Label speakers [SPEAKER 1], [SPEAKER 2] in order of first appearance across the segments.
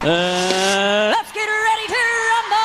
[SPEAKER 1] Let's get ready to rumble!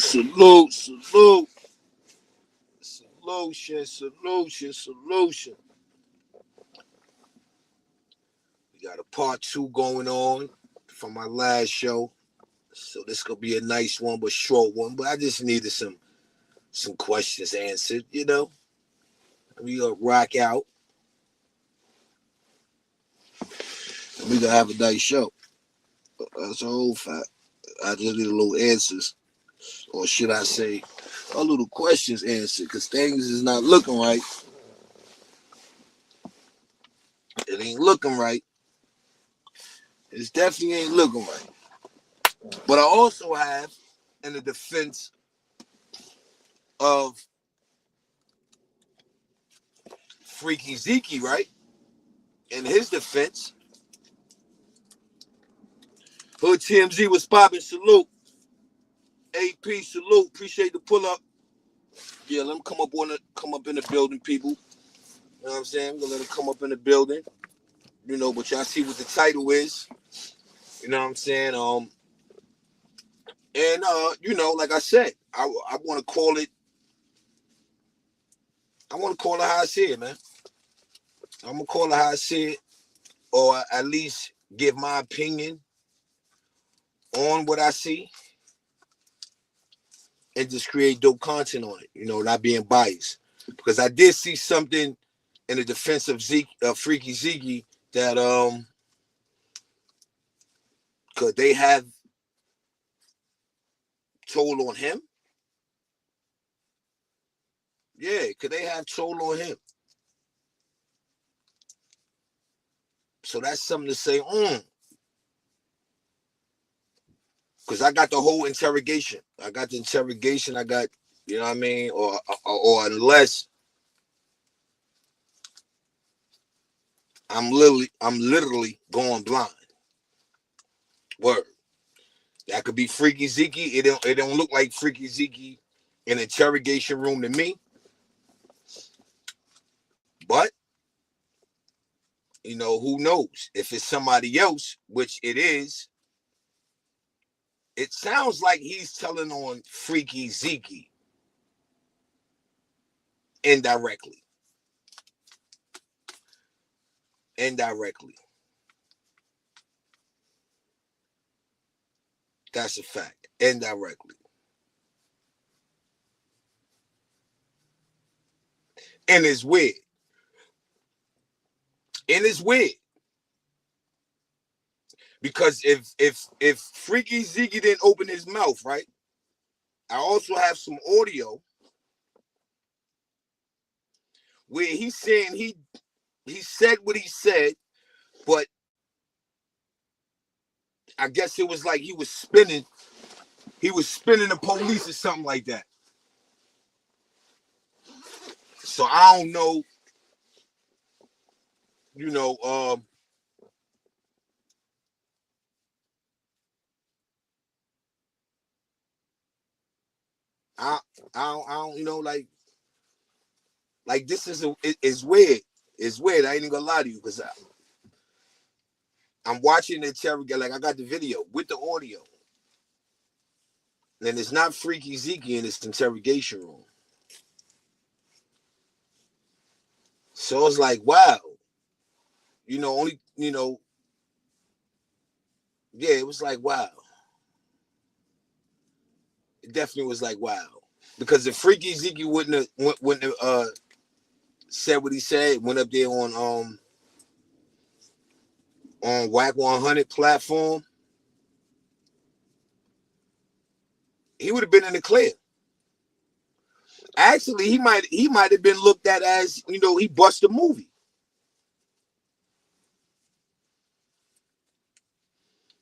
[SPEAKER 2] Salute. Solution. We got a part 2 going on from my last show. So this could be a nice one, but short one. But I just needed some questions answered, you know. We gonna rock out. And we gonna have a nice show. That's a whole fact. I just need a little answers. Or should I say a little questions answered, because things is not looking right. It ain't looking right. It definitely ain't looking right. But I also have, in the defense of Freaky Zeke, right? In his defense, Hood TMZ was popping. Salute. AP, salute. Appreciate the pull up. Yeah, let him come up in the building, people. You know what I'm saying? We're gonna let him come up in the building. You know, but y'all see what the title is. You know what I'm saying? You know, like I said, I want to call it. I want to call it how I see it, man. I'm gonna call it how I see it, or at least give my opinion on what I see, and just create dope content on it. You know, not being biased, because I did see something in the defense of Zeke, Freaky Zeke, that could they have told on him? Yeah, could they have told on him? So that's something to say on. Because I got the whole interrogation. I got, you know what I mean? Or unless I'm literally going blind. Word. That could be Freaky Zeke. It don't look like Freaky Zeke in an interrogation room to me. But, you know, who knows? If it's somebody else, which it is, it sounds like he's telling on Freaky Zeke indirectly. That's a fact. Indirectly. And it's weird. Because if Freaky Zeke didn't open his mouth, right? I also have some audio where he's saying he said what he said, but I guess it was like he was spinning the police or something like that. So I don't know, you know, I I don't, like this is it's weird. It's weird. I ain't even gonna lie to you because I'm watching the interrogate. Like I got the video with the audio, and it's not Freaky Zeke in this interrogation room. So it's like, wow, only yeah, it was like wow. It definitely was like wow because if Freaky Zeke wouldn't have said what he said, went up there on Whack 100 platform, he would have been in the clear. Actually, he might have been looked at as he bust a movie.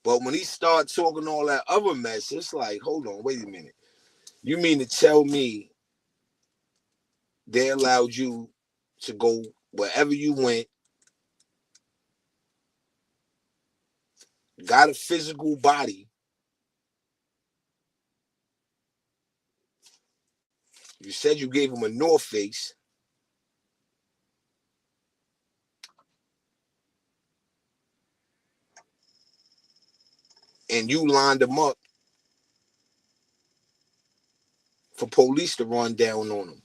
[SPEAKER 2] But when he started talking all that other mess, it's like, hold on, wait a minute. You mean to tell me they allowed you to go wherever you went, got a physical body, you said you gave him a North Face, and you lined him up for police to run down on him?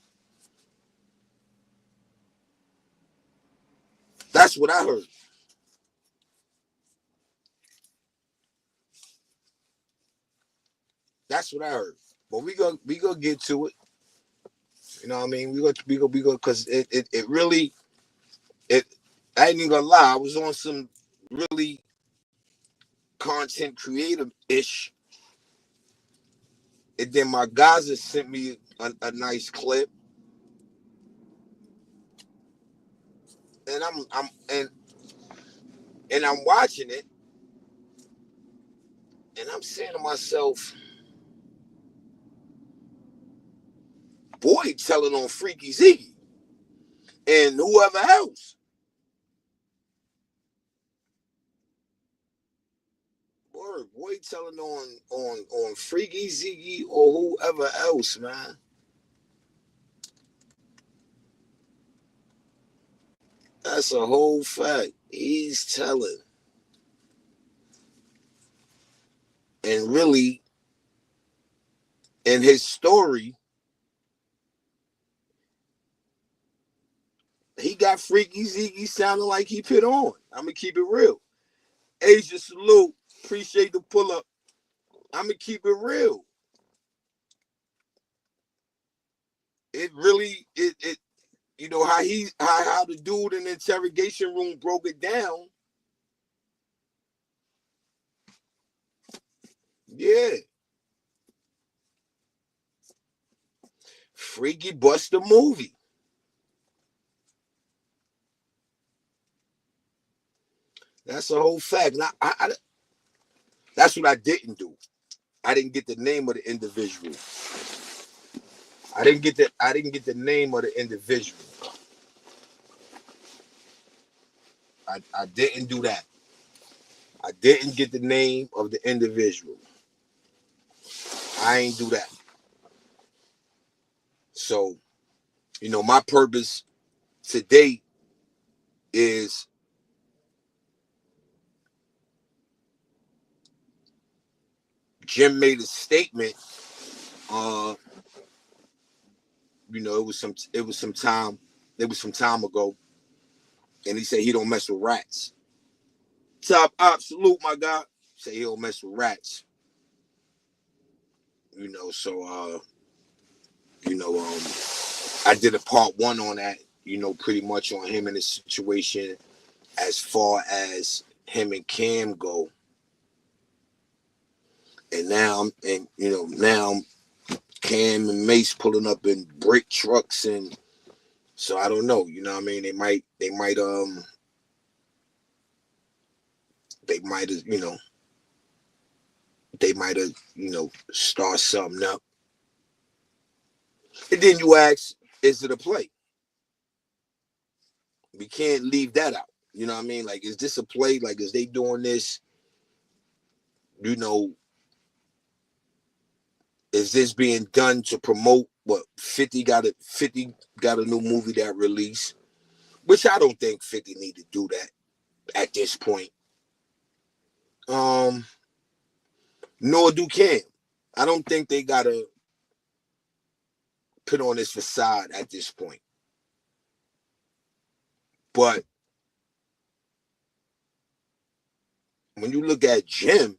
[SPEAKER 2] That's what I heard. That's what I heard. But we gonna get to it. You know what I mean? We go because it really it. I ain't even gonna lie. I was on some really content creative ish, and then my guys have sent me a nice clip, and I'm watching it, and I'm saying to myself, boy, telling on Freaky Ziggy and whoever else. Boy, telling on Freaky Ziggy or whoever else, man. That's a whole fact. He's telling, and really, in his story, he got Freaky Ziggy sounding like he put on. I'm gonna keep it real. Asia salute. Appreciate the pull up. I'm gonna keep it real. It really it how the dude in the interrogation room broke it down. Yeah, Freaky bust the movie. That's a whole fact. Now, that's what I didn't do. I didn't get the name of the individual. I didn't get the name of the individual. I didn't do that. I didn't get the name of the individual. I ain't do that. So, my purpose today is Jim made a statement. It was some time ago, and he said he don't mess with rats. Top absolute, my guy. Say he don't mess with rats. So I did a part one on that, pretty much on him and his situation as far as him and Cam go. And now Cam and Mace pulling up in brick trucks, and so I don't know, what I mean? They might have start something up. And then you ask, is it a play? We can't leave that out. You know what I mean? Like, is this a play? Like, is they doing this? You know, is this being done to promote what 50 got a new movie that released? Which I don't think 50 need to do that at this point. Nor do Cam. I don't think they gotta put on this facade at this point. But when you look at Jim,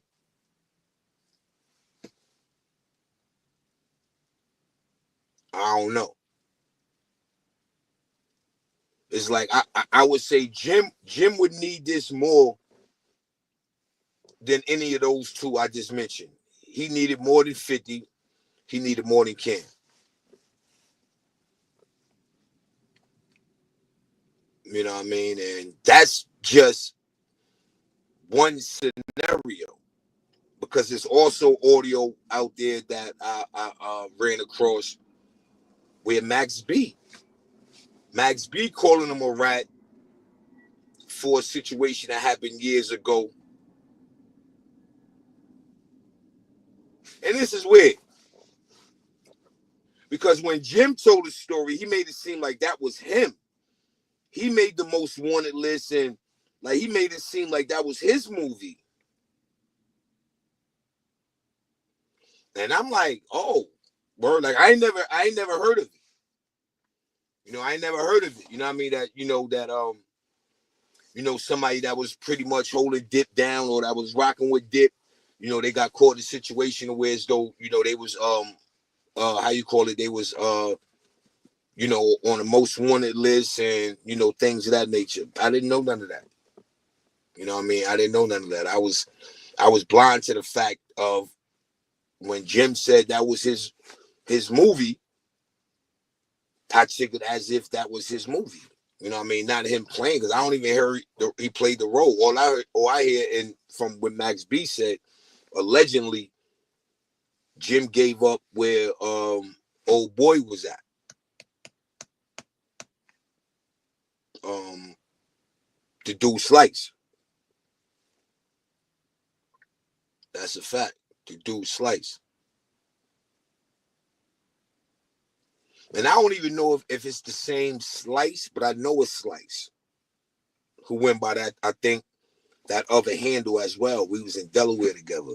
[SPEAKER 2] I don't know. It's like I would say Jim would need this more than any of those two I just mentioned. He needed more than 50. He needed more than Cam. You know what I mean? And that's just one scenario, because there's also audio out there that I ran across where Max B calling him a rat for a situation that happened years ago. And this is weird, because when Jim told the story, he made it seem like that was him. He made the most wanted list, and like he made it seem like that was his movie. And I'm like, oh, word, like I ain't never heard of it. You know, I ain't never heard of it. You know what I mean? That somebody that was pretty much holding Dip down, or that was rocking with Dip, they got caught in a situation where as though, they was how you call it, they was on the most wanted list, and things of that nature. I didn't know none of that. You know what I mean? I didn't know none of that. I was blind to the fact of when Jim said that was his movie. I took it as if that was his movie. You know what I mean? Not him playing, because I don't even hear he played the role. All I hear, and from what Max B said, allegedly Jim gave up where old boy was at. To do Slice. That's a fact. To do Slice. And I don't even know if it's the same Slice, but I know it's Slice who went by that, I think, that other handle as well. We was in Delaware together.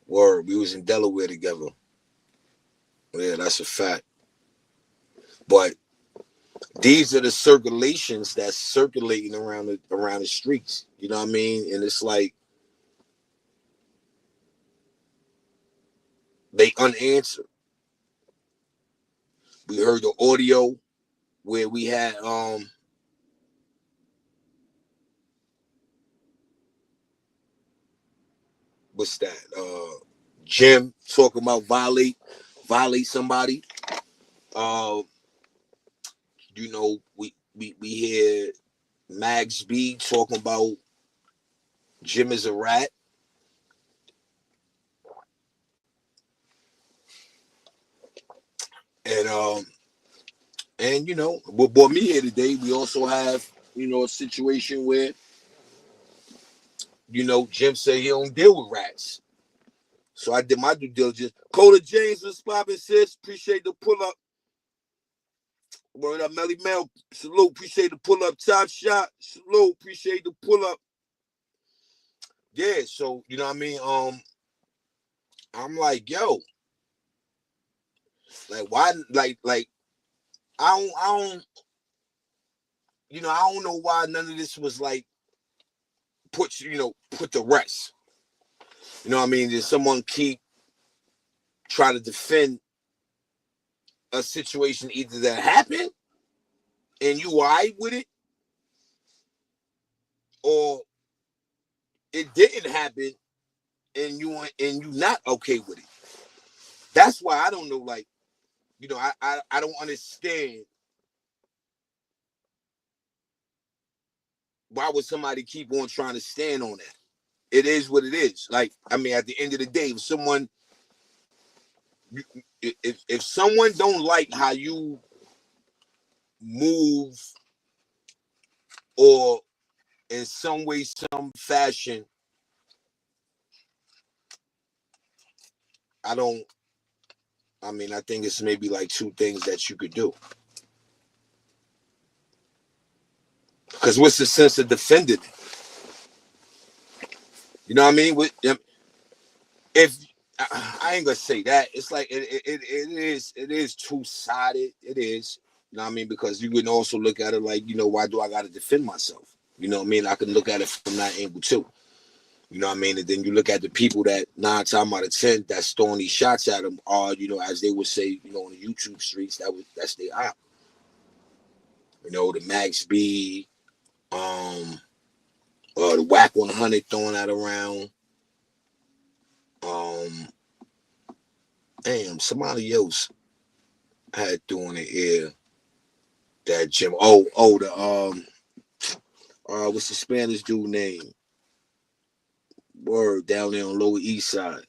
[SPEAKER 2] Word, we was in Delaware together. Yeah, that's a fact. But these are the circulations that's circulating around the streets. You know what I mean? And it's like they unanswered. We heard the audio where we had what's that? Jim talking about violate somebody. We hear Max B talking about Jim is a rat. And what brought me here today, we also have, a situation where, Jim say he don't deal with rats. So I did my due diligence. Coda James was popping, sis. Appreciate the pull up. Word up, Melly Mel. Salute. Appreciate the pull up. Top shot. Salute. Appreciate the pull up. Yeah, so you know what I mean? I'm like, yo, like why like I don't I don't know why none of this was like put to rest. You know what I mean? Did someone keep try to defend a situation either that happened and you all right with it, or it didn't happen and you not okay with it? That's why I don't know, like, I don't understand why would somebody keep on trying to stand on that? It is what it is. Like, I mean, at the end of the day, if someone don't like how you move or in some way, some fashion, I think it's maybe like two things that you could do. Because what's the sense of defending it? You know what I mean? If I ain't gonna say that, it's like it is two-sided. It is. You know what I mean? Because you can also look at it like, why do I gotta defend myself? You know what I mean? I can look at it from that angle too. You know what I mean? And then you look at the people that 9 times out of 10 that's throwing these shots at them are, as they would say, on the YouTube streets, that's their op. The Max B, the Whack 100 throwing that around. Damn, somebody else had doing it here. That Jim. The what's the Spanish dude name? Word, down there on Lower East Side.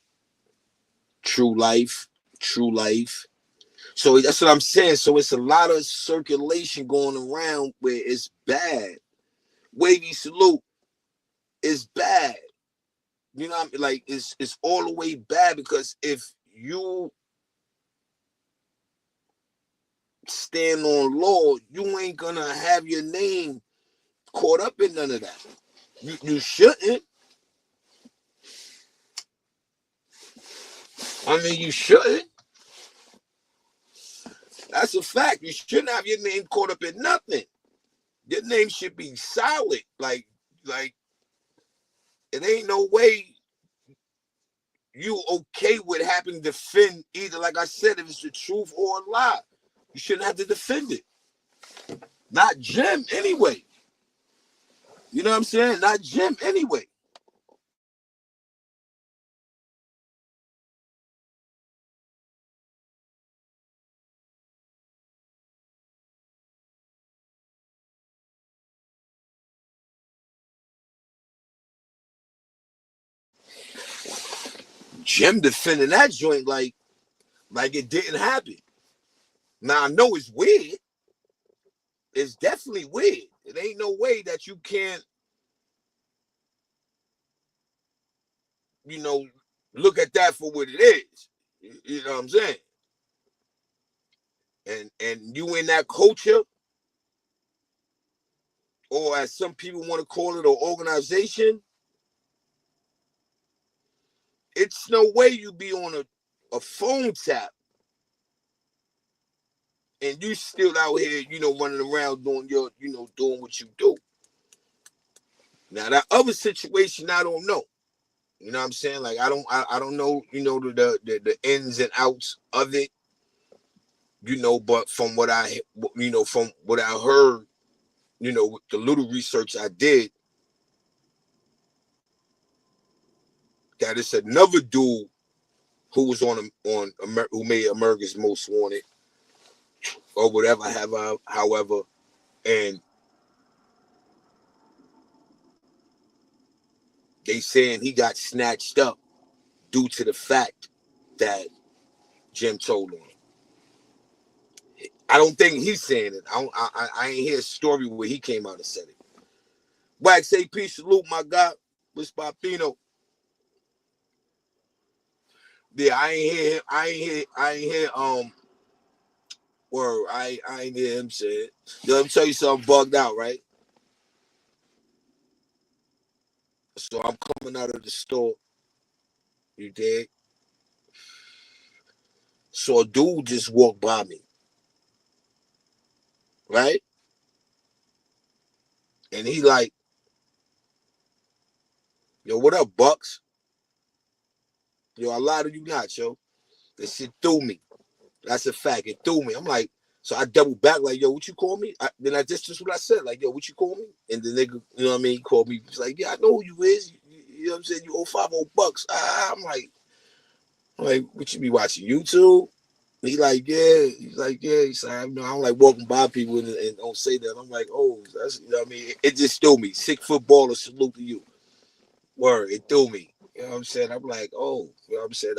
[SPEAKER 2] True Life. So that's what I'm saying. So it's a lot of circulation going around where it's bad. Wavy Salute is bad. You know what I mean? Like it's all the way bad, because if you stand on law, you ain't gonna have your name caught up in none of that. You shouldn't. I mean, you shouldn't. That's a fact. You shouldn't have your name caught up in nothing. Your name should be solid. Like it ain't no way you okay with having to defend either. Like I said, if it's the truth or a lie, you shouldn't have to defend it. Not Jim anyway. You know what I'm saying? Not Jim anyway. Jim defending that joint like it didn't happen. Now I know it's weird. It's definitely weird. It ain't no way that you can't, look at that for what it is. You know what I'm saying? And you in that culture, or as some people want to call it, an organization, it's no way you be on a phone tap and you still out here, running around doing doing what you do. Now that other situation, I don't know. You know what I'm saying? Like I don't know, the ins and outs of it. But from what I heard, with the little research I did, that it's another dude who was who made America's Most Wanted or whatever, however, and they saying he got snatched up due to the fact that Jim told on him. I don't think he's saying it. I ain't hear a story where he came out and said it. Wax AP salute, my God. What's Papino? Yeah, I ain't hear him. I ain't hear word. I ain't hear him say it. Let me tell you something bugged out, right? So I'm coming out of the store. You dig? So a dude just walked by me, right? And he like, yo, what up, Bucks? Yo, I lied to you not, yo. That shit threw me. That's a fact. It threw me. I'm like, so I double back like, yo, what you call me? Then I just what I said, like, yo, what you call me? And the nigga, you know what I mean, he called me. He's like, yeah, I know who you is. You know what I'm saying? You owe 50 bucks. I'm like, what you be watching? YouTube? He like, yeah. He's like, yeah. He's like, I don't like walking by people and don't say that. I'm like, oh, that's, you know what I mean? It just threw me. Sick footballer, salute to you. Word, it threw me. You know what I'm saying? I'm like, oh, you know what I'm saying?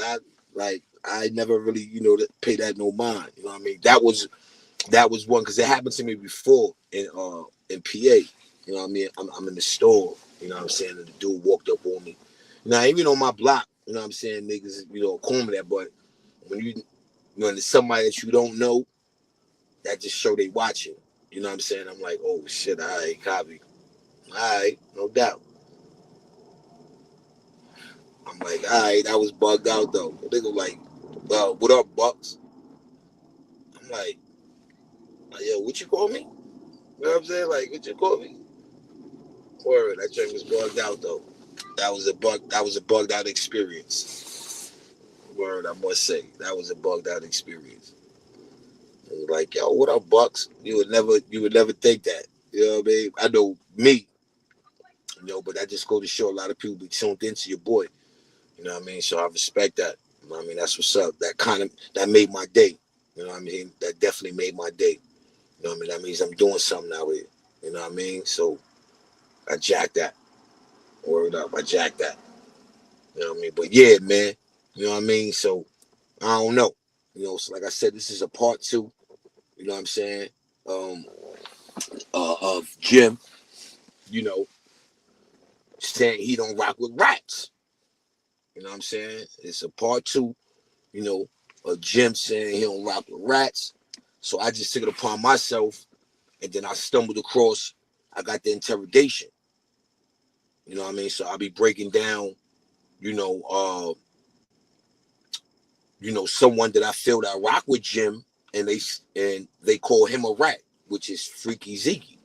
[SPEAKER 2] I never really, pay that no mind. You know what I mean? That was That was one because it happened to me before in PA. You know what I mean? I'm in the store. You know what I'm saying? And the dude walked up on me. Now even on my block, you know what I'm saying? Niggas, call me that. But when it's somebody that you don't know, that just show they watching. You know what I'm saying? I'm like, oh shit, all right, copy. All right, no doubt. I'm like, all right, that was bugged out though. The nigga like, what up, Bucks? I'm like, yo, what you call me? You know what I'm saying? Like, what you call me? Word, that joint was bugged out though. That was a bugged out experience. Word, I must say, that was a bugged out experience. It was like, yo, what up, Bucks? You would never think that. You know what I mean? I know me, but I just go to show a lot of people be tuned into your boy. You know what I mean? So I respect that. You know what I mean? That's what's up. That made my day. You know what I mean? That definitely made my day. You know what I mean? That means I'm doing something out here. You know what I mean? So I jack that. Word up. I jack that. You know what I mean? But yeah, man. You know what I mean? So I don't know. So like I said, this is a part 2. You know what I'm saying? Of Jim, saying he don't rock with rats. You know what I'm saying? It's a part 2, of Jim saying he don't rock with rats. So I just took it upon myself, and then I stumbled across, I got the interrogation. You know what I mean? So I'll be breaking down, someone that I feel that rock with Jim, and they call him a rat, which is Freaky Zeke.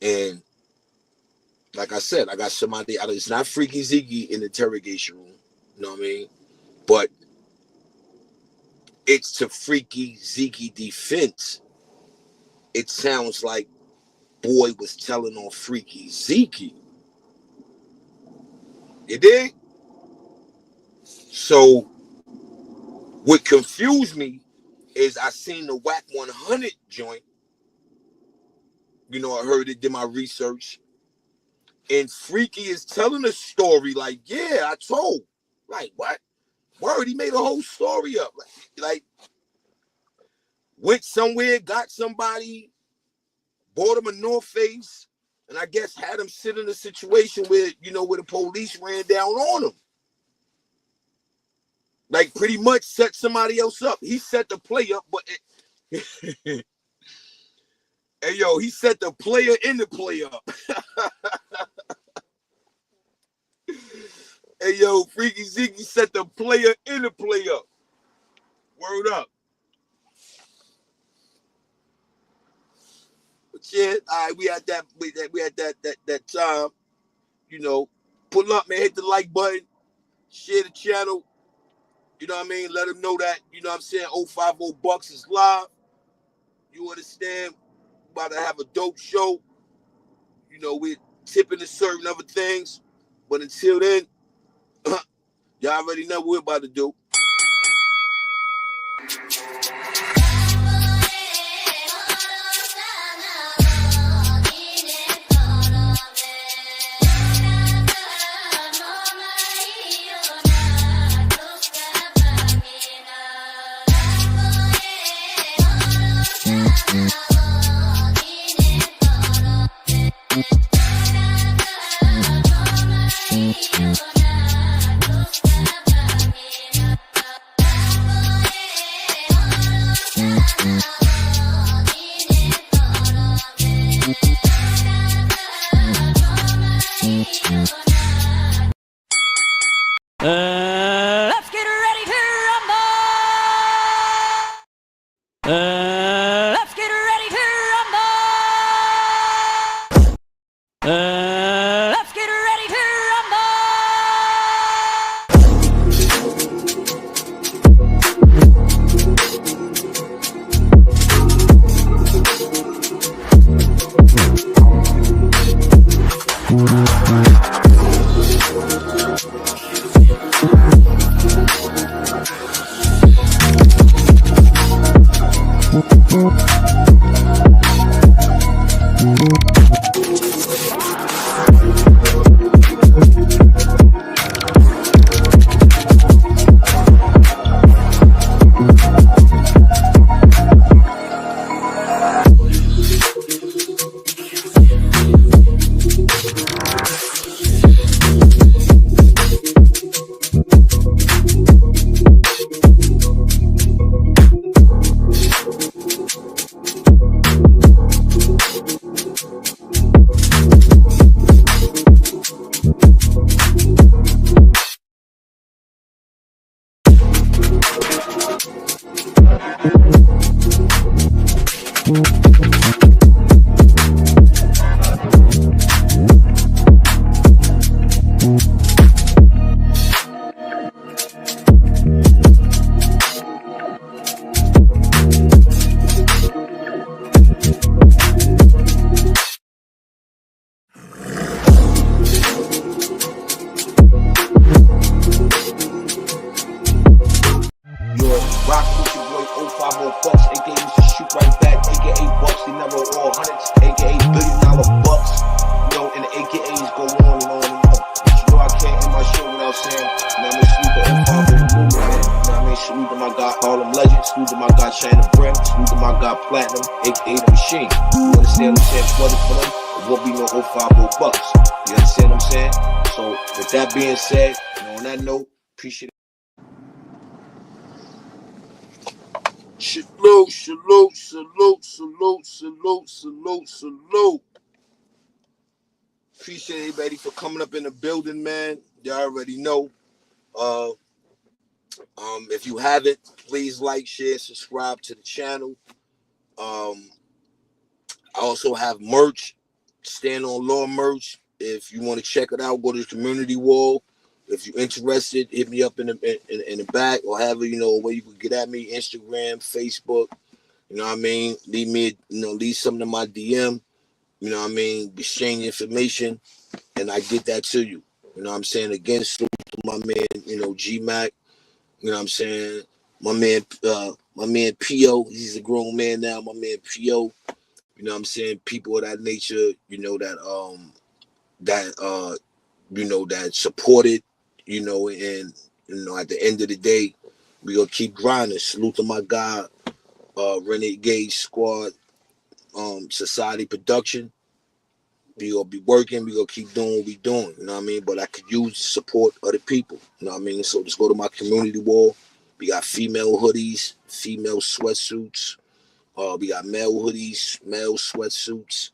[SPEAKER 2] And like I said, I got somebody. It's not Freaky Zeke in the interrogation room. You know what I mean? But it's to Freaky Zeke defense. It sounds like boy was telling on Freaky Zeke. You dig? So what confused me is I seen the Whack 100 joint. I heard it, did my research. And Freaky is telling a story like, yeah, I told. Like, what? Word, he made a whole story up. Like went somewhere, got somebody, bought him a North Face, and I guess had him sit in a situation where, where the police ran down on him. Like pretty much set somebody else up. He set the play up, but hey yo, he set the player in the play up. Hey yo, Freaky Zeke set the player in the play up. Word up. But yeah, all right, we had that time. Pull up, man, hit the like button, share the channel. You know what I mean? Let them know that, you know what I'm saying, 050 Bucks is live. You understand? About to have a dope show. We're tipping to certain other things. But until then, y'all already know what we're about to do.
[SPEAKER 1] Let's get ready to rumble! Let's get ready to rumble! Let's get ready to
[SPEAKER 3] shoot right back, aka bucks, they never all hundreds, aka $1 billion bucks. You know, and the AKAs go on and on and on. But you know I can't end my show without saying, you know what I mean, salute the 05 movement, man. You know what I mean, salute to my guy Harlem Legend, salute to my guy China Brim, salute to my guy Platinum, aka The Machine. You understand what I'm saying? For them, it won't be no 05 bucks. You understand what I'm saying? So with that being said, you know, on that note, appreciate it.
[SPEAKER 2] Salute, salute, salute, salute, salute, salute, salute. Appreciate everybody for coming up in the building, man. Y'all already know. If you haven't, please like, share, subscribe to the channel. I also have merch, Stand on Law merch. If you want to check it out, go to the community wall. If you're interested, hit me up in the back, or have you know where you can get at me, Instagram, Facebook. You know what I mean? Leave something in my DM. You know what I mean? Exchange information, and I get that to you. You know what I'm saying? Again, salute to my man, G Mac. You know what I'm saying? My man P.O. He's a grown man now. My man P.O. You know what I'm saying? People of that nature, that supported, and at the end of the day, we gonna keep grinding. Salute to my guy, Renegade Squad, Society Production. We gonna be working, we gonna keep doing what we doing, you know what I mean? But I could use the support of the people, you know what I mean? So just go to my community wall. We got female hoodies, female sweatsuits, we got male hoodies, male sweatsuits.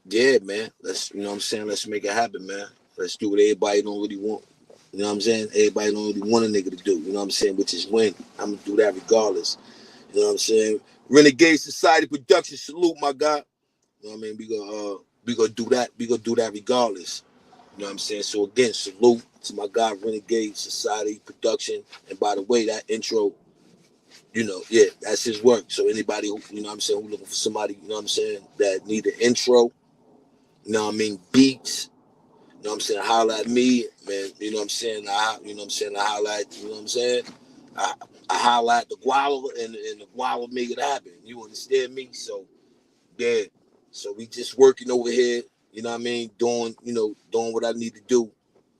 [SPEAKER 2] Yeah, man. Let's make it happen, man. Let's do what everybody don't really want. You know what I'm saying? Everybody don't really want a nigga to do, you know what I'm saying? Which is win. I'm gonna do that regardless. You know what I'm saying? Renegade Society Production, salute my guy. You know what I mean? We gonna do that. We gonna do that regardless. You know what I'm saying? So again, salute to my guy Renegade Society Production. And by the way, that intro, that's his work. So anybody who, you know what I'm saying, who looking for somebody, you know what I'm saying, that need an intro, you know what I mean, beats, you know what I'm saying, holla at me, man, you know what I'm saying, I holla at, you know what I'm saying, I holla at the guava and the guava make it happen. You understand me? So yeah. So we just working over here, you know what I mean, doing what I need to do,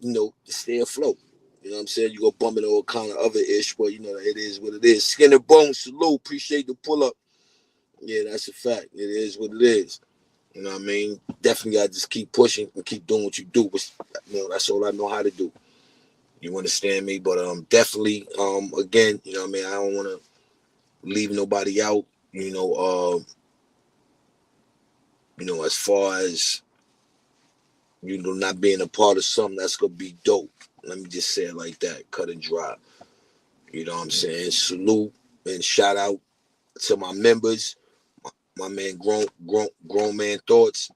[SPEAKER 2] to stay afloat. You know what I'm saying? You go bumping all kind of other ish, but it is what it is. Skin and bone, salute, appreciate the pull up. Yeah, that's a fact. It is what it is. You know what I mean? Definitely gotta just keep pushing and keep doing what you do. But that's all I know how to do. You understand me? But definitely, again, you know what I mean, I don't wanna leave nobody out, as far as not being a part of something that's gonna be dope. Let me just say it like that, cut and dry. You know what I'm saying? Salute and shout out to my members, my man grown man thoughts.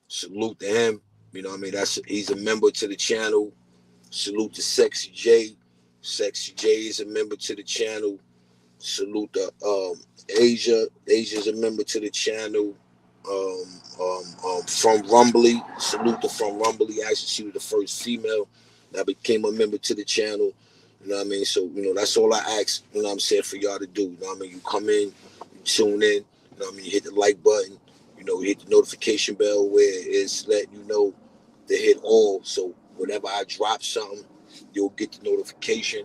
[SPEAKER 2] Salute to him. You know what I mean? He's a member to the channel. Salute to Sexy J. Sexy J is a member to the channel. Salute to Asia. Asia's a member to the channel. From Rumbly. Salute to From Rumbly. Actually, she was the first female that became a member to the channel. You know what I mean? So, that's all I ask, you know what I'm saying, for y'all to do. You know what I mean? You come in, you tune in, you know what I mean? You hit the like button, you hit the notification bell where it's letting you know to hit all. So whenever I drop something, you'll get the notification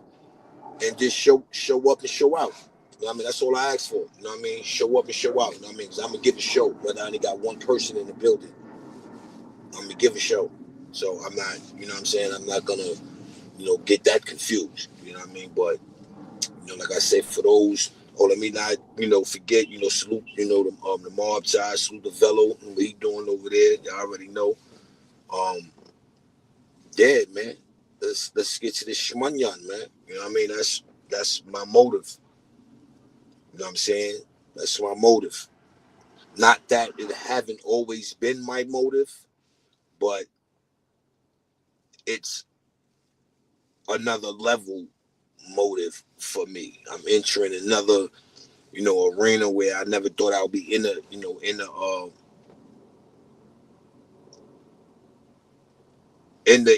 [SPEAKER 2] and just show up and show out. You know what I mean? That's all I ask for. You know what I mean? Show up and show out. You know what I mean? Because I'm going to give a show. Whether I only got one person in the building, I'm going to give a show. So I'm not, you know what I'm saying? I'm not going to, get that confused. You know what I mean? But, like I said, for those, let me not, forget, salute, the mob side, salute the Velo, and what he doing over there. Y'all already know. Yeah, man. Let's get to this shmonyan, man. You know what I mean? That's my motive. You know what I'm saying? That's my motive. Not that it haven't always been my motive, but it's another level motive for me. I'm entering another, arena where I never thought I would be in the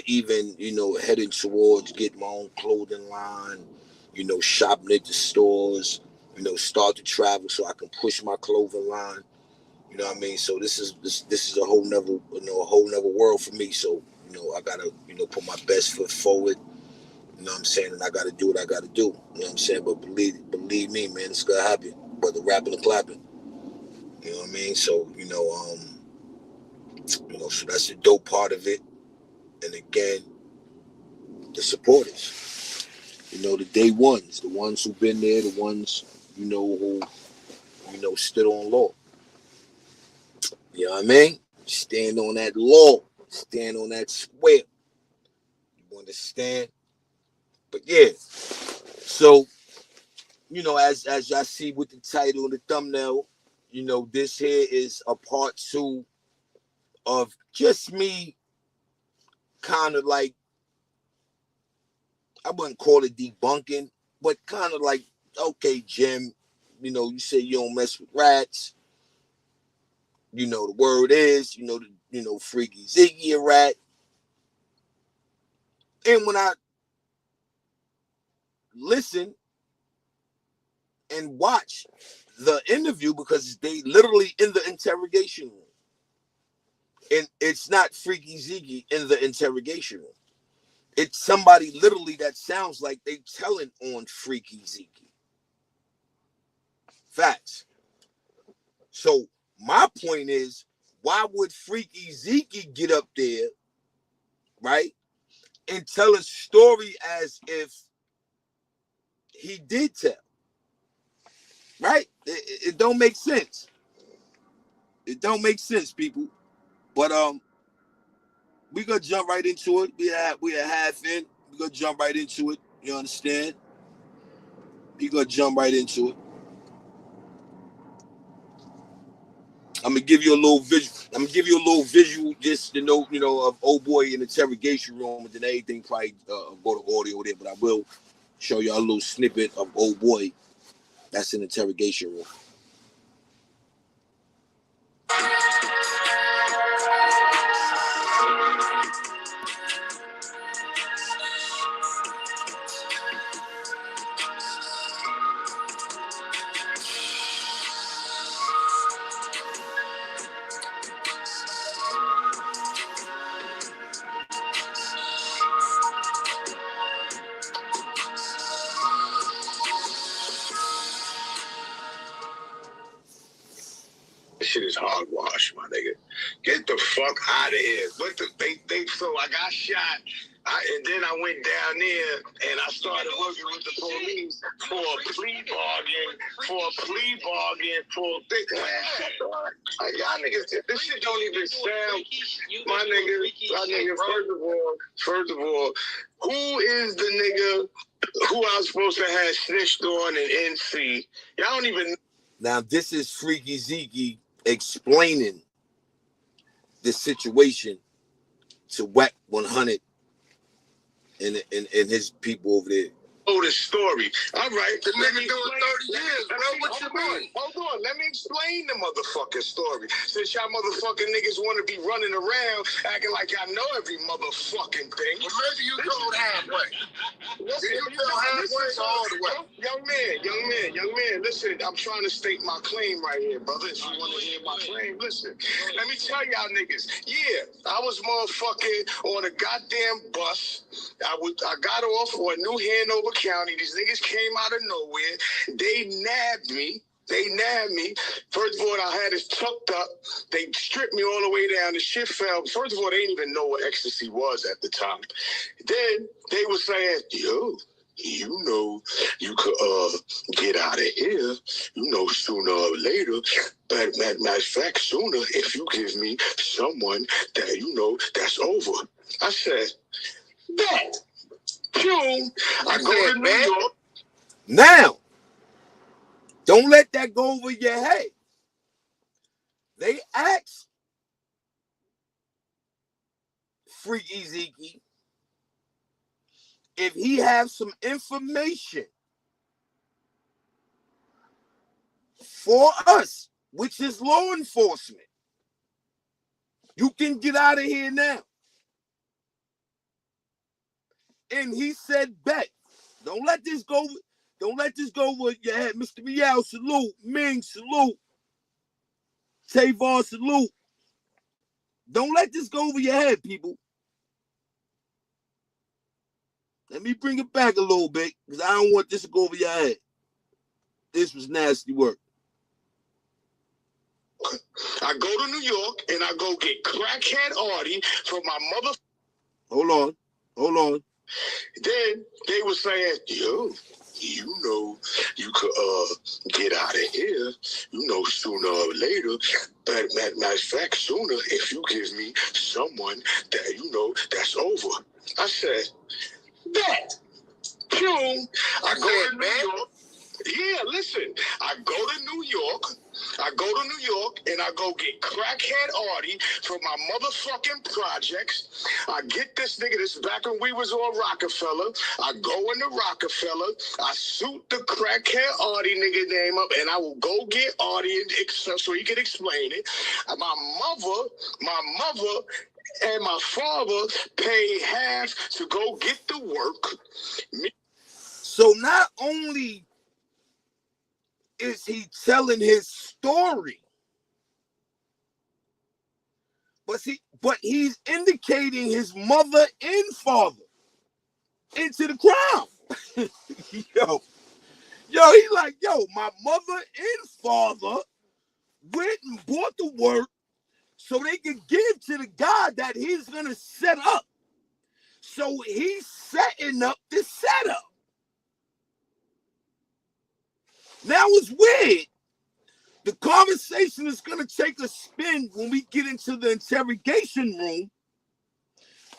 [SPEAKER 2] even, heading towards getting my own clothing line, shopping at the stores, start to travel so I can push my clothing line. You know what I mean? So this is a whole nother world for me. So, I gotta, put my best foot forward. You know what I'm saying? And I gotta do what I gotta do. You know what I'm saying? But believe me, man, it's gonna happen. Whether rapping or clapping. You know what I mean? So, so that's the dope part of it. And again, the supporters. The day ones, the ones who've been there, the ones, who, stood on law. You know what I mean? Stand on that law. Stand on that square. You understand? But yeah. So, as y'all see with the title and the thumbnail, this here is a part 2 of just me kind of like, I wouldn't call it debunking, but kind of like, okay, Jim, you say you don't mess with rats. The word is, Freaky Zeke a rat. And when I listen and watch the interview, because they literally in the interrogation room, and it's not Freaky Zeke in the interrogation room. It's somebody literally that sounds like they telling on Freaky Zeke. Facts. So my point is, why would Freaky Zeke get up there, right, and tell a story as if he did tell? Right? It don't make sense. It don't make sense, people. But we gonna jump right into it. We are half in. We gonna jump right into it. You understand? We gonna jump right into it. I'm gonna give you a little visual, just to know, of old boy in the interrogation room, and then everything probably go to audio there. But I will show y'all a little snippet of old boy that's in the interrogation room.
[SPEAKER 3] Shit is hogwash, my nigga. Get the fuck out of here. But so I got shot. And then I went down there and I started working with the police for a plea bargain, y'all niggas, this shit don't even sound, my nigga, first of all, who is the nigga who I was supposed to have snitched on in NC? Y'all don't even know.
[SPEAKER 2] Now, this is Freaky Zeke explaining the situation to Whack 100 and his people over there.
[SPEAKER 3] Oh, the story. All right. The nigga doing 30 years, bro. What you mean? Hold on. Let me explain the motherfucking story. Since y'all motherfucking niggas want to be running around acting like y'all know every motherfucking thing. Well, maybe you told halfway. Listen, you told halfway or all the way. Young man, listen, I'm trying to state my claim right here, brother. If you want to hear my claim, listen. Let me tell y'all niggas. Yeah, I was motherfucking on a goddamn bus. I got off for a New Hanover County. These niggas came out of nowhere. They nabbed me. First of all, I had it tucked up. They stripped me all the way down. The shit fell. First of all, they didn't even know what ecstasy was at the time. Then they were saying, yo, you could get out of here, sooner or later. But matter of fact, sooner if you give me someone that that's over. I said, that. June, I go to New York.
[SPEAKER 2] Now, don't let that go over your head. They asked Freaky Zeke if he has some information for us, which is law enforcement. You can get out of here now. And he said, bet. Don't let this go. Don't let this go over your head. Mr. Meow, salute. Ming, salute. Tavon, salute. Don't let this go over your head, people. Let me bring it back a little bit, because I don't want this to go over your head. This was nasty work.
[SPEAKER 4] I go to New York and I go get crackhead Artie from my mother.
[SPEAKER 2] Hold on.
[SPEAKER 4] Then they were saying, yo, you know, you could get out of here, you know, sooner or later. But matter of fact, sooner if you give me someone that, you know, that's over. I said, bet. Boom. I go to New York. Yeah, listen. I go to New York. And I go get crackhead Artie from my motherfucking projects. I get this nigga. This is back when we was on Rockefeller. I go into Rockefeller. I suit the crackhead Artie nigga name up, and I will go get Artie so he can explain it. My mother and my father pay half to go get the work.
[SPEAKER 2] So not only is he telling his story, but he's indicating his mother and father into the crime. He like, my mother and father went and bought the work so they could give to the guy that he's gonna set up. So he's setting up the setup. Now it's weird. The conversation is going to take a spin when we get into the interrogation room,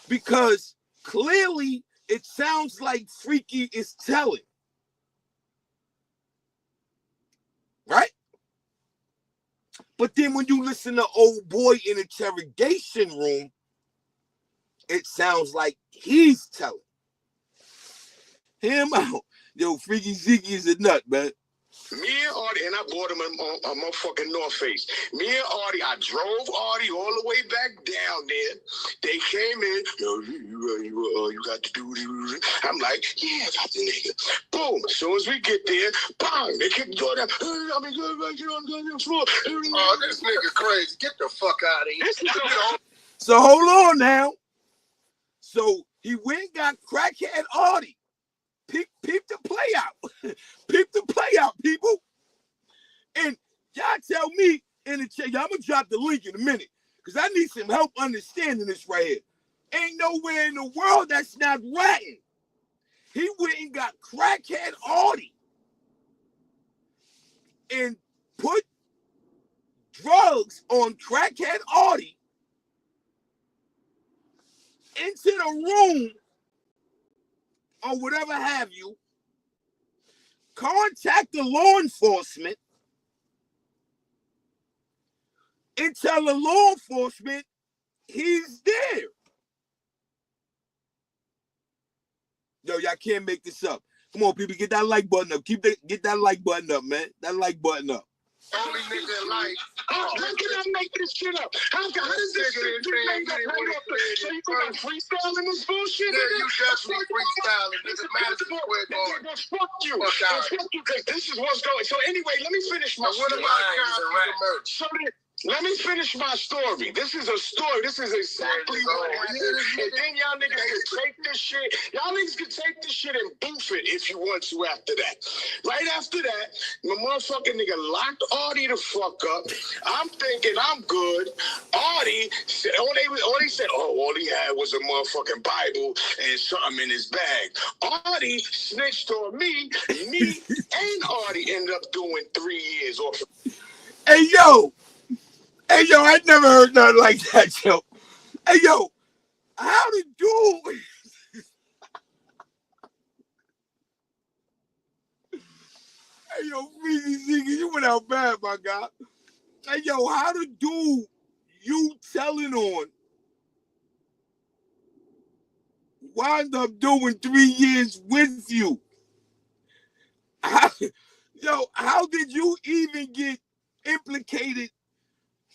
[SPEAKER 2] because clearly it sounds like Freaky is telling. Right? But then when you listen to old boy in interrogation room, it sounds like he's telling. Hear him out. Yo, Freaky Zeke is a nut, man.
[SPEAKER 4] Me and Artie, and I bought him a motherfucking North Face. Me and Artie, I drove Artie all the way back down there. They came in, you got to do it. I'm like, yeah, I got the nigga. Boom. As soon as we get there, bang, they kick the door down. I mean, get on the floor.
[SPEAKER 3] Oh, this nigga crazy. Get the fuck out of here.
[SPEAKER 2] So hold on now. So he went and got crackhead Artie. Peep the play out. Peep the play out, people. And y'all tell me in the chat, I'm going to drop the link in a minute, because I need some help understanding this right here. Ain't nowhere in the world that's not ratting. He went and got crackhead Artie and put drugs on crackhead Artie into the room or whatever have you, contact the law enforcement and tell the law enforcement he's there. Yo, y'all can't make this up. Come on, people, get that like button up. Get that like button up, man. That like button up.
[SPEAKER 3] Only nigga like.
[SPEAKER 4] How can I make this shit up? How does this shit make up? So you got freestyling this bullshit?
[SPEAKER 3] Yeah, you definitely freestyling.
[SPEAKER 4] Fuck you. Fuck you, because this is what's going. So anyway, let me finish my story. Let me finish my story. This is a story. This is exactly what happened. And then y'all niggas can take this shit. Y'all niggas can take this shit and boof it if you want to after that. Right after that, my motherfucking nigga locked Artie the fuck up. I'm thinking I'm good. Artie said, all he said, all he had was a motherfucking Bible and something in his bag. Artie snitched on me. Me and Artie ended up doing 3 years off.
[SPEAKER 2] Hey, yo, I never heard nothing like that, yo. Hey, yo, how to do? Hey, yo, Freaky Zeke, you went out bad, my guy. Hey, yo, how to do you telling on wind up doing 3 years with you? How did you even get implicated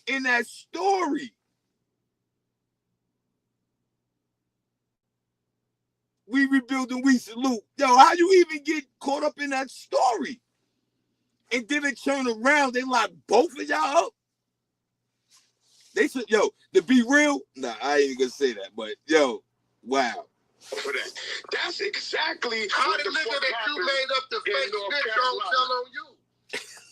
[SPEAKER 2] in that story? we rebuilding, we salute. Yo, how you even get caught up in that story? And then they turn around, they lock both of y'all up. They said, yo, to be real, nah, I ain't gonna say that, but yo, wow.
[SPEAKER 4] For that. That's exactly
[SPEAKER 5] how the nigga that you made up the fake snitch on tell on you.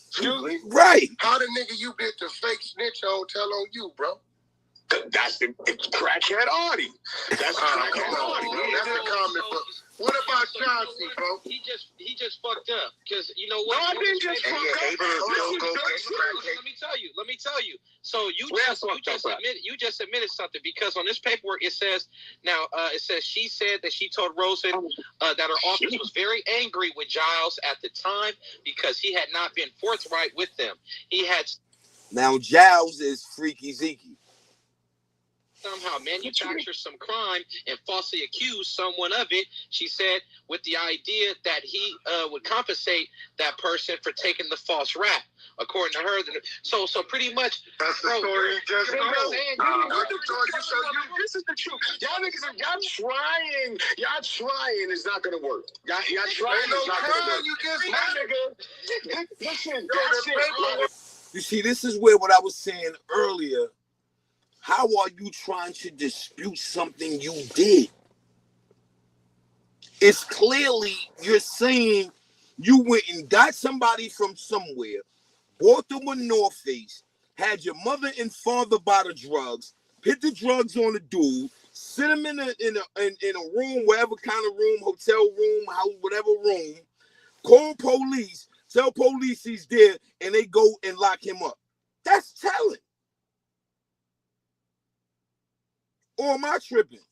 [SPEAKER 4] Excuse me?
[SPEAKER 2] Right.
[SPEAKER 5] How the nigga you get the fake snitch on tell on you, bro?
[SPEAKER 4] That's the crackhead Artie. That's crackhead Artie.
[SPEAKER 5] That's a comment, bro. What about Chauncey, bro?
[SPEAKER 6] He just fucked up because you know what?
[SPEAKER 4] No, I didn't just fuck up.
[SPEAKER 6] Let me tell you. So you just admitted something because on this paperwork it says she said that she told Rosen that her office was very angry with Giles at the time because he had not been forthright with them. He had
[SPEAKER 2] now Giles is Freaky Zeke.
[SPEAKER 6] Somehow manufacture some crime and falsely accuse someone of it, she said, with the idea that he would compensate that person for taking the false rap, according to her. So pretty much,
[SPEAKER 5] that's the story you just told.
[SPEAKER 4] This is the truth. Y'all trying is not gonna work. Y'all trying is not gonna work.
[SPEAKER 5] You just
[SPEAKER 4] nigga, listen,
[SPEAKER 2] you see, this is where what I was saying earlier. How are you trying to dispute something you did? It's clearly you're saying you went and got somebody from somewhere, bought them a North Face, had your mother and father buy the drugs, put the drugs on the dude, sit him in a room, whatever kind of room, hotel room, house, whatever room, call police, tell police he's there, and they go and lock him up. That's telling. Or am I tripping?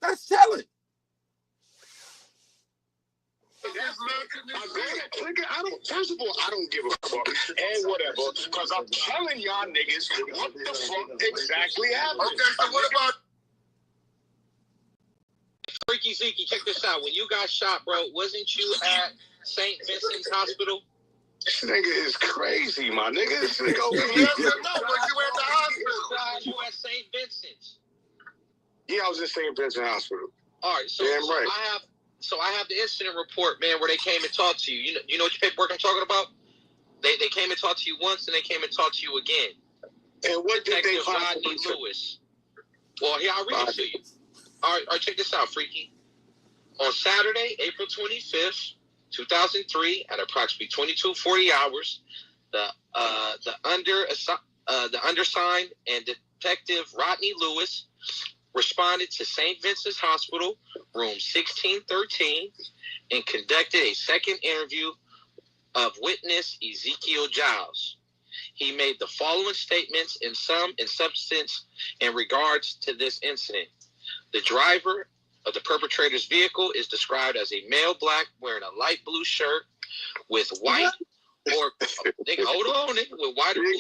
[SPEAKER 2] That's telling.
[SPEAKER 4] First of all, I don't give a fuck and whatever, because I'm telling y'all niggas what the fuck exactly happened.
[SPEAKER 5] Okay, so what about
[SPEAKER 6] Freaky Zeke? Check this out. When you got shot, bro, wasn't you at St. Vincent's Hospital?
[SPEAKER 4] This nigga is crazy, my nigga. This nigga over here.
[SPEAKER 5] yes or no? When you at the hospital?
[SPEAKER 6] You at St. Vincent's?
[SPEAKER 4] Yeah, I was at St. Vincent Hospital.
[SPEAKER 6] All right, so,
[SPEAKER 4] damn right.
[SPEAKER 6] I have the incident report, man, where they came and talked to you. You know what paperwork I'm talking about? They came and talked to you once, and they came and talked to you again.
[SPEAKER 4] And what did they find?
[SPEAKER 6] Rodney Lewis. Well, here, I'll read it to you. All right, check this out, Freaky. On Saturday, April 25th, 2003, at approximately 22:40 hours, the undersigned and Detective Rodney Lewis responded to St. Vincent's Hospital, room 1613, and conducted a second interview of witness Ezekiel Giles. He made the following statements in substance in regards to this incident. The driver of the perpetrator's vehicle is described as a male black wearing a light blue shirt with white or nigga, hold on, nigga, with white or blue.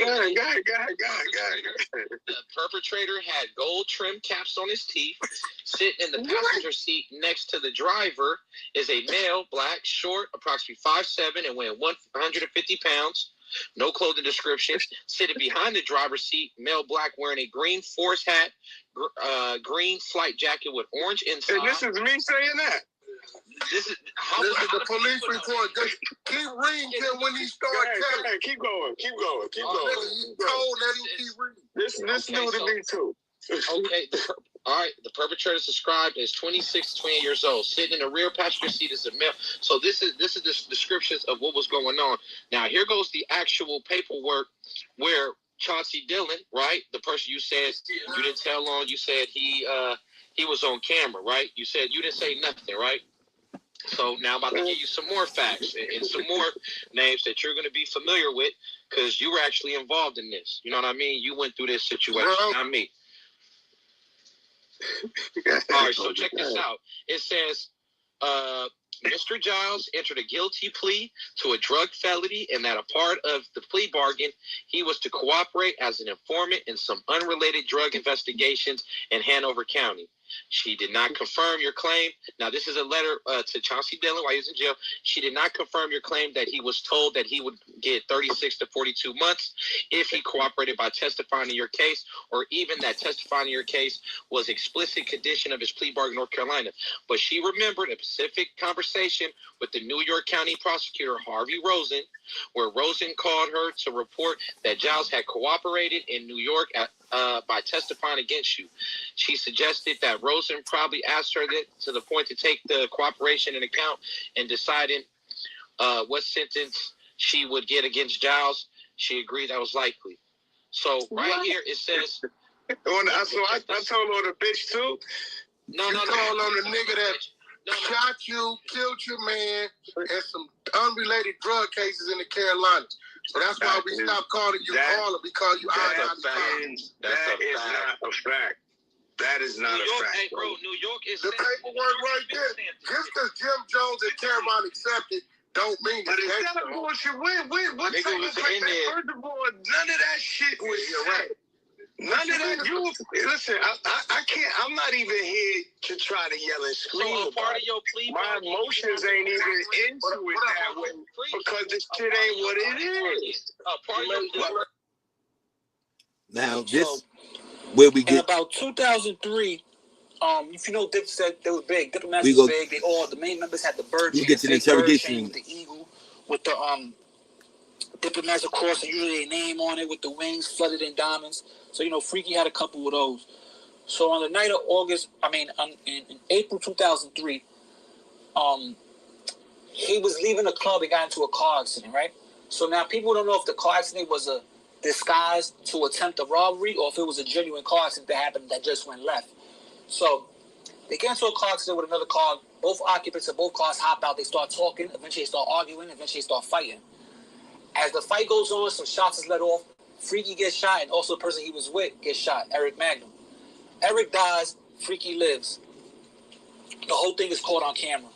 [SPEAKER 6] The perpetrator had gold trim caps on his teeth. Sitting in the passenger seat next to the driver is a male, black, short, approximately 5'7", and weighing 150 pounds. No clothing description. Sitting behind the driver's seat, male, black, wearing a green forest hat, green flight jacket with orange inside.
[SPEAKER 4] And this is me saying that.
[SPEAKER 5] This is the police report. Just keep reading till when he starts telling.
[SPEAKER 4] Keep going.
[SPEAKER 5] You told, let him keep reading.
[SPEAKER 4] This new to me too.
[SPEAKER 6] Okay. All right. The perpetrator is described as 26 to 28 years old. Sitting in the rear passenger seat is a male. So this is the descriptions of what was going on. Now here goes the actual paperwork where Chauncey Dillon, right, the person you said you didn't tell on, you said he was on camera, right? You said you didn't say nothing, right? So now I'm about to give you some more facts and some more names that you're going to be familiar with because you were actually involved in this. You know what I mean? You went through this situation, not me. All right, so check this out. It says, Mr. Giles entered a guilty plea to a drug felony and that a part of the plea bargain, he was to cooperate as an informant in some unrelated drug investigations in Hanover County. She did not confirm your claim. Now, this is a letter to Chauncey Dillon while he was in jail. She did not confirm your claim that he was told that he would get 36 to 42 months if he cooperated by testifying in your case, or even that testifying in your case was explicit condition of his plea bargain in North Carolina. But she remembered a specific conversation with the New York County prosecutor, Harvey Rosen, where Rosen called her to report that Giles had cooperated in New York by testifying against you. She suggested that Rosen probably asked her that to the point to take the cooperation in account and deciding what sentence she would get against Giles. She agreed that was likely. So here it says.
[SPEAKER 5] So I told on the bitch too.
[SPEAKER 6] No.
[SPEAKER 5] Told on the nigga that shot you, killed your man, and some unrelated drug cases in the Carolinas. So that's why we stopped calling you Carla, because you
[SPEAKER 4] That is not a fact. That is not a fact.
[SPEAKER 6] Hey, bro, New York is
[SPEAKER 5] the paperwork right there. Just because Jim Jones and Cameron accepted, don't mean
[SPEAKER 4] But it's not a bullshit. What type of first of all, none of that shit was right. None of that. You listen. I can't. I'm not even here to try to yell and scream.
[SPEAKER 6] So a part of your plea,
[SPEAKER 4] my emotions ain't even into it that way because this shit ain't what it is.
[SPEAKER 2] Now this where we
[SPEAKER 1] In
[SPEAKER 2] get
[SPEAKER 1] about 2003, if you know, Dip said they were big. Diplomats was big. They all the main members had the bird chain.
[SPEAKER 2] You get to the interrogation
[SPEAKER 1] with the eagle, with the diplomats across, and usually a name on it with the wings flooded in diamonds. So Freaky had a couple of those. So on the night of in April 2003, he was leaving the club and got into a car accident, right? So now people don't know if the car accident was a disguise to attempt a robbery or if it was a genuine car accident that happened that just went left. So they get into a car accident with another car. Both occupants of both cars hop out. They start talking. Eventually they start arguing. Eventually they start fighting. As the fight goes on, some shots is let off. Freaky gets shot, and also the person he was with gets shot, Eric Magnum. Eric dies. Freaky lives. The whole thing is caught on camera.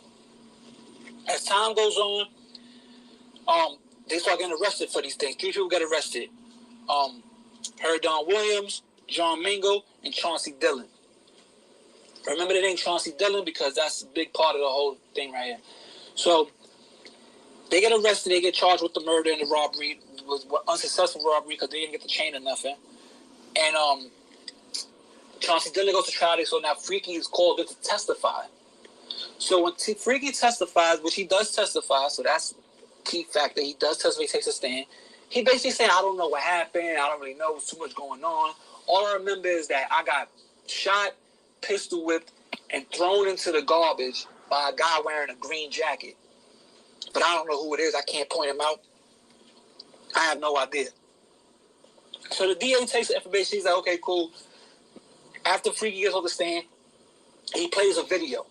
[SPEAKER 1] As time goes on, they start getting arrested for these things. 3 people get arrested. Don Williams, John Mingo, and Chauncey Dillon. Remember the name Chauncey Dillon because that's a big part of the whole thing right here. So they get arrested. They get charged with the murder and the robbery. It was unsuccessful robbery because they didn't get the chain or nothing. And Chauncey Dillon goes to trial. So now Freaky is called to testify. So when Freaky testifies, which he does testify, so that's key fact that he does testify, he takes a stand. He basically said, I don't know what happened. I don't really know. There's too much going on. All I remember is that I got shot, pistol whipped, and thrown into the garbage by a guy wearing a green jacket. But I don't know who it is. I can't point him out. I have no idea. So the DA takes the information. He's like, okay, cool. After Freaky gets on the stand, he plays a video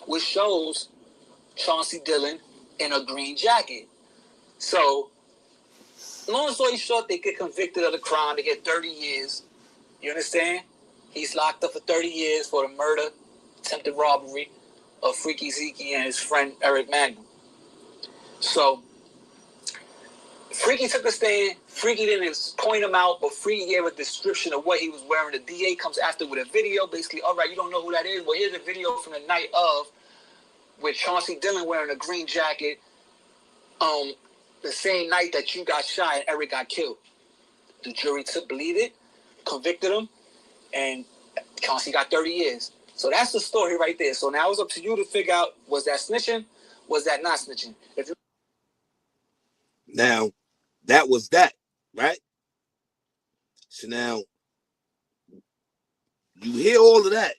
[SPEAKER 1] which shows Chauncey Dillon in a green jacket. So, long story short, they get convicted of the crime. They get 30 years. You understand? He's locked up for 30 years for the murder, attempted robbery of Freaky Zeke and his friend Eric Magnum. So, Freaky took the stand. Freaky didn't point him out, but Freaky gave a description of what he was wearing. The DA comes after with a video. Basically, all right, you don't know who that is. Well, here's a video from the night of with Chauncey Dillon wearing a green jacket the same night that you got shot and Eric got killed. The jury believed it, convicted him, and Chauncey got 30 years. So that's the story right there. So now it's up to you to figure out, was that snitching? Was that not snitching?
[SPEAKER 2] Now, that was that, right? So now, you hear all of that,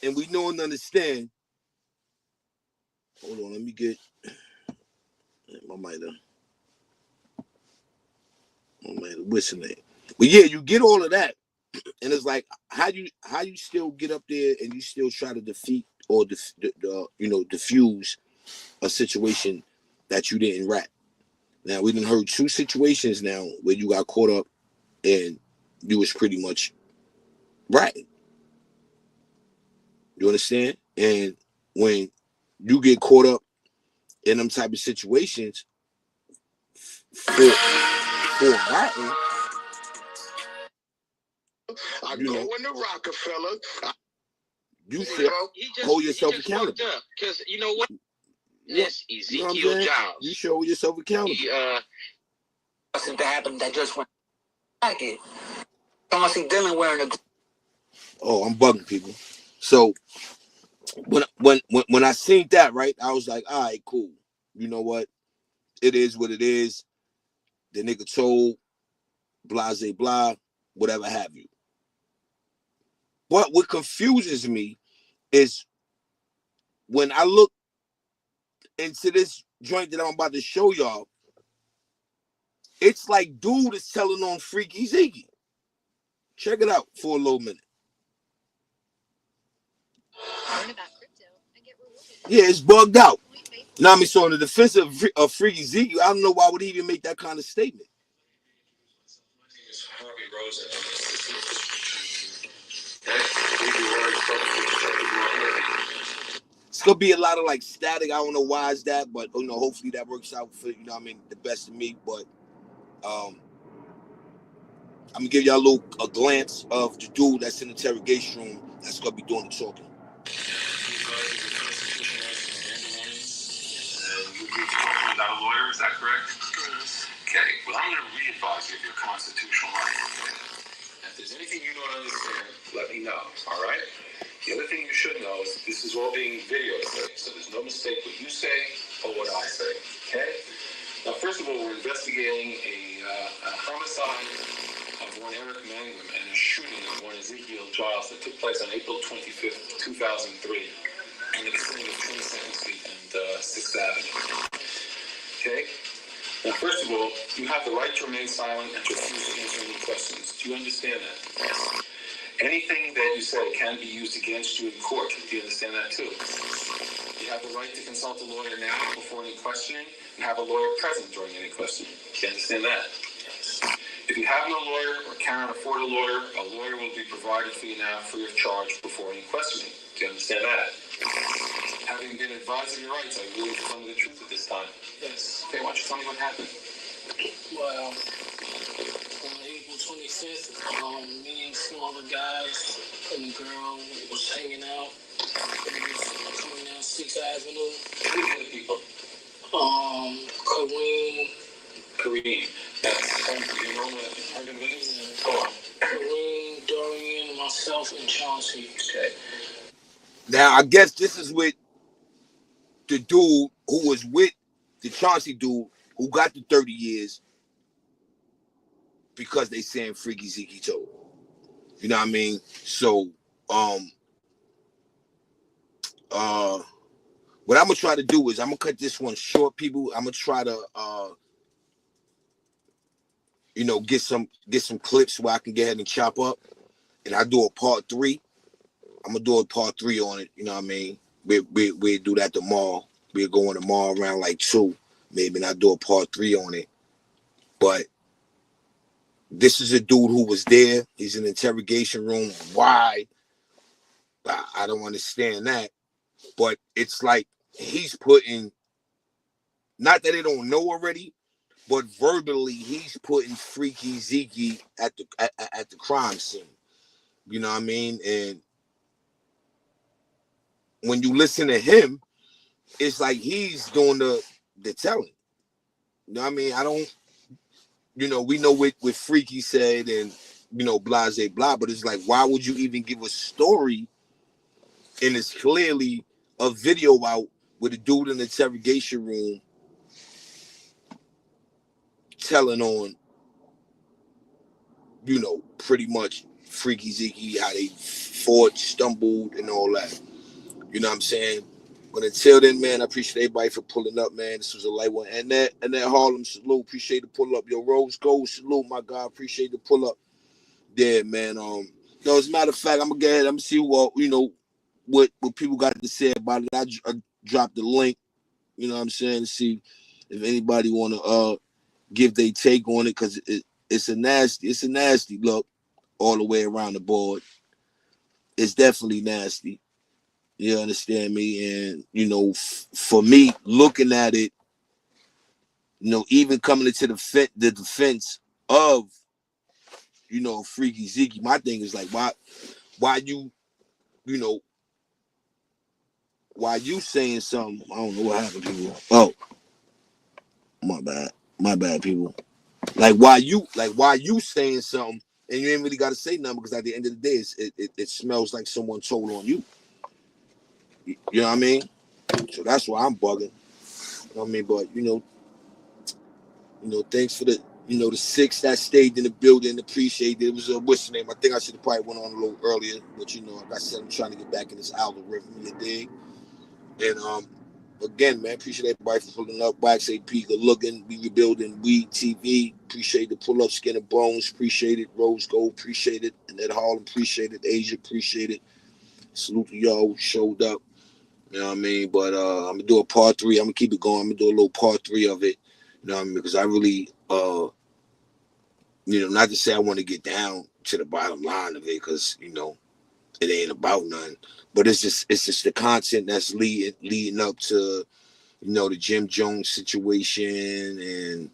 [SPEAKER 2] and we know and understand. Hold on, let me get my mic whistling. But yeah, you get all of that, and it's like how you still get up there and you still try to defeat or diffuse a situation that you didn't rat. Now we done heard 2 situations now where you got caught up and you was pretty much ratting. You understand? And when you get caught up in them type of situations for ratting,
[SPEAKER 4] I
[SPEAKER 2] You
[SPEAKER 4] go
[SPEAKER 2] know.
[SPEAKER 4] into Rockefeller.
[SPEAKER 2] You should hold yourself accountable.
[SPEAKER 6] Because you know what?
[SPEAKER 2] Yeah.
[SPEAKER 6] Yes,
[SPEAKER 2] You know what I'm
[SPEAKER 6] Ezekiel
[SPEAKER 2] saying?
[SPEAKER 6] Giles.
[SPEAKER 2] You should hold yourself accountable.
[SPEAKER 1] Something that happened that just went back it. Someone see Dylan wearing a.
[SPEAKER 2] Oh, I'm bugging people. So when I seen that, right, I was like, all right, cool. You know what? It is what it is. The nigga told, blase blah, whatever have you. But what confuses me is when I look into this joint that I'm about to show y'all, it's like dude is telling on Freaky Zeke. Check it out for a little minute. Yeah, it's bugged out. Now, I mean, so in the defense of Freaky Zeke, I don't know why would he even make that kind of statement. It's gonna be a lot of like static. I don't know why is that, but you know, hopefully that works out for you know, I mean, the best of me. But I'm gonna give y'all a glance of the dude that's in the interrogation room that's gonna be doing the talking.
[SPEAKER 7] You agreed to talk without a lawyer, is that correct? Yes. Okay, well, I'm going to re-advise you of your constitutional right. Okay? If there's anything you don't understand, let me know, all right? The other thing you should know is that this is all being videotaped, so there's no mistake what you say or what I say, okay? Now, first of all, we're investigating a homicide of one Eric Mangum and a shooting of one Ezekiel Giles that took place on April 25th, 2003 in the vicinity of 22nd Street and 6th Avenue. Okay? Now, first of all, you have the right to remain silent and to refuse to answer any questions. Do you understand that? Yes. Anything that you say can be used against you in court. Do you understand that too? You have the right to consult a lawyer now before any questioning and have a lawyer present during any questioning. Do you understand that? Yes. If you have no lawyer or cannot afford a lawyer will be provided for you now free of charge before any questioning. Do you understand that? Having been advised of your rights, I really tell me the truth at this time. Yes. Okay, why don't you tell me what happened?
[SPEAKER 8] Well, on April 25th, me and some other guys and the girl was hanging out. We was coming down 6th Avenue.
[SPEAKER 7] Who are the people? Kareem. That's your normal Herndon Williams? Go on.
[SPEAKER 8] Kareem, Dorian, myself, and Chauncey.
[SPEAKER 7] Okay.
[SPEAKER 2] Now, I guess this is with the dude who was with the Chauncey dude who got the 30 years because they saying Freaky Zeke told. You know what I mean? So, what I'm gonna try to do is I'm gonna cut this one short, people. I'm gonna try to you know, get some clips where I can get ahead and chop up, and I do a part 3. I'm gonna do a part 3 on it. You know what I mean? We do that tomorrow. We're going tomorrow around like 2, maybe, and I do a part 3 on it. But this is a dude who was there. He's in the interrogation room. Why? I don't understand that. But it's like he's putting, not that they don't know already, but verbally he's putting Freaky Zeke at the crime scene. You know what I mean? And when you listen to him, it's like he's doing the telling. You know what I mean? I don't, you know, we know what Freaky said and, you know, blase blah, but it's like, why would you even give a story? And it's clearly a video out with a dude in the interrogation room telling on, you know, pretty much Freaky Zeke, how they fought, stumbled, and all that. You know what I'm saying? But until then, man, I appreciate everybody for pulling up, man. This was a light one. And that Harlem salute, appreciate the pull up. Your Rose Gold salute, my God, appreciate the pull up. Yeah, man. No, as a matter of fact, I'm gonna go ahead. I'm gonna see what you know, what people got to say about it. I dropped the link. You know what I'm saying? To see if anybody wanna give their take on it, because it's a nasty look all the way around the board. It's definitely nasty. You understand me? And, you know, for me, looking at it, you know, even coming into the defense of, you know, Freaky Zeke. My thing is like, why you know, why you saying something? I don't know what happened, people. Oh, my bad, people. Like why you saying something and you ain't really got to say nothing because at the end of the day, it smells like someone told on you. You know what I mean? So that's why I'm bugging. You know what I mean? But you know, thanks for the the 6 that stayed in the building. Appreciate it. It was what's the name? I think I should have probably went on a little earlier, but like I said, I'm trying to get back in this algorithm. You dig? And again, man, appreciate everybody for pulling up. Wax AP, good looking. We rebuilding Weed TV. Appreciate the pull up, Skin and Bones. Appreciate it. Rose Gold, appreciate it. And Ed Harlem, appreciate it. Asia, appreciate it. Salute to y'all who showed up. You know what I mean? But I'm gonna do a part 3. I'm gonna keep it going. I'm gonna do a little part 3 of it. You know what I mean? Because I really not to say I want to get down to the bottom line of it, because it ain't about nothing. But it's just the content that's leading up to the Jim Jones situation, and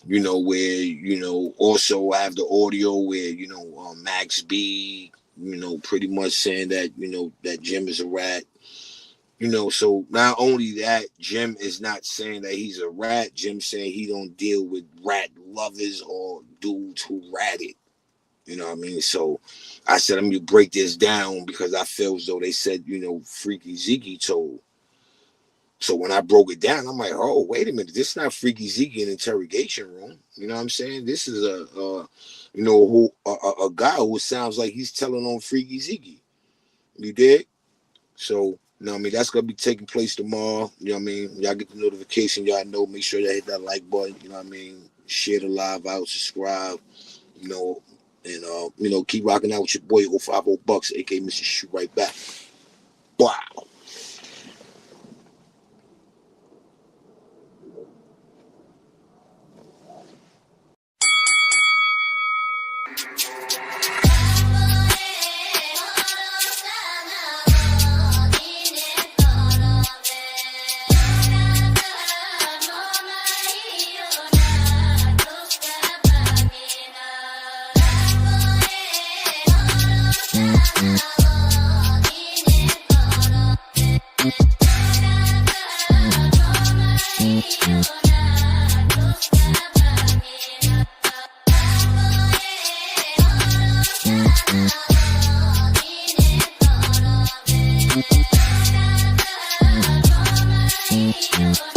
[SPEAKER 2] where also I have the audio where Max B pretty much saying that that Jim is a rat. So not only that, Jim is not saying that he's a rat. Jim saying he don't deal with rat lovers or dudes who ratted. You know what I mean? So I said, I'm going to break this down because I feel as though they said, Freaky Zeke told. So when I broke it down, I'm like, oh, wait a minute. This is not Freaky Zeke in interrogation room. You know what I'm saying? This is a guy who sounds like he's telling on Freaky Zeke. You dig? So, that's going to be taking place tomorrow. You know what I mean? Y'all get the notification. Y'all know. Make sure y'all hit that like button. You know what I mean? Share the live out. Subscribe. And keep rocking out with your boy 050 Bucks, aka Mr. Shoot Right Back. Wow.
[SPEAKER 9] You